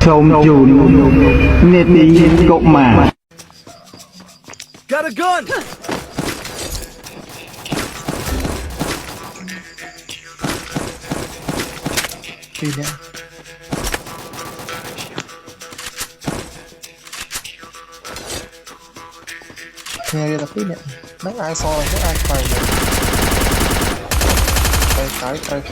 Chồng chủ nhiệt tình cộng mà. Got a gun. Pin nhá. Nghe là pin nhá. Mấy ai so mấy ai phải cái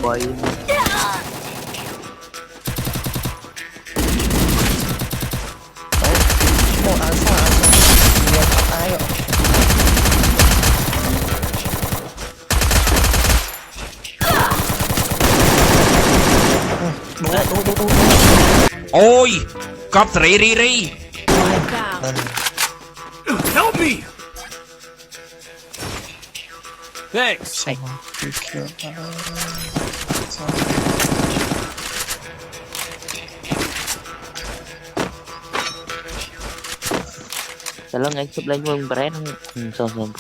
Boy. một ai sao nhiều ai rồi. Đúng. Ôi, cọp ri. Help me. Thanks. Sao lần anh chụp lên mương brand xong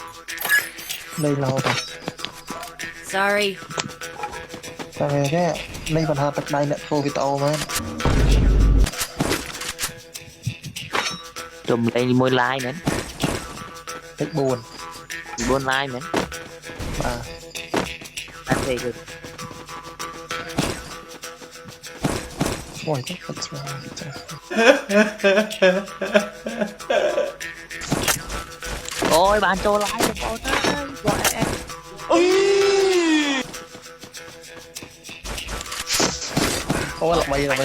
đây lâu rồi. Sorry. Tại vì cái đây còn hạt tật đây nè cô bị tàu mà chùm lên môi like nữa thích buồn buôn like nữa à anh thì được ôi chắc thật rồi ôi bạn cho like cho cô ta gọi em ôi lọc bay rồi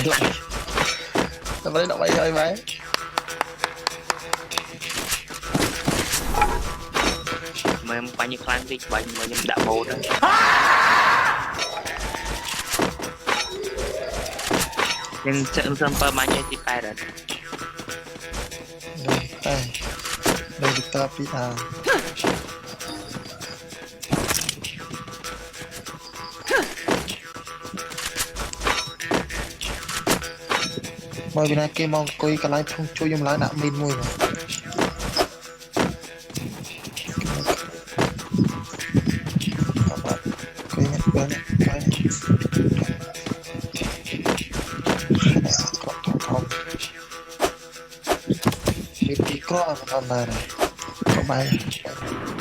đọc bay ơi mấy mà em bao nhiêu clan đi bệnh mà em đã mồ đó nhưng chân per mà như chị phải rồi đây Victor Pita mọi người kia mong coi cái live không chui trong lá đã min mùi mà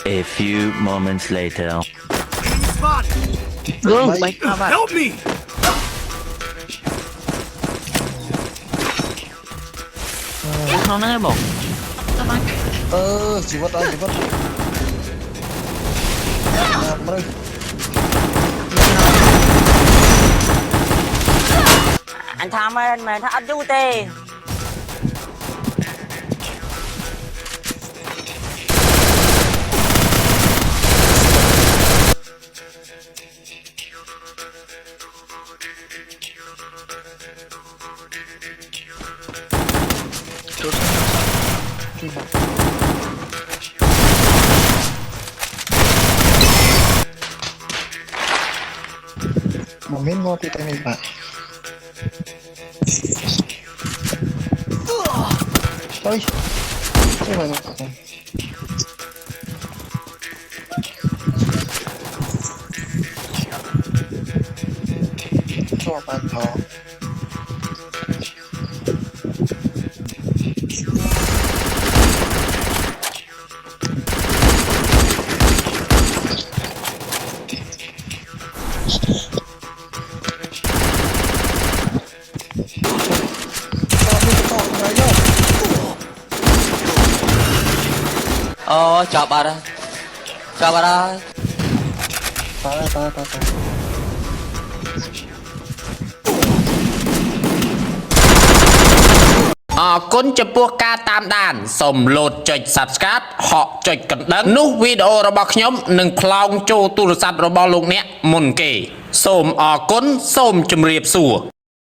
A few moments later. gương bánh sao bạn Help me. không nói một chỉ vất đây anh tham ơi mà thắt chú tê một miếng ngô thì tay mình bạn ôi cái này cho bạn thỏ chào bà đây ta Cún cho bua ca tam đàn sồm lột chụp subscribe họ chụp cần đấng nút videoរបស់ខ្ញុំនឹងផ្លោងចូលទូរស័ព្ទរបស់លោកអ្នកមុនគេសូមអរគុណសូមជម្រាបសួរ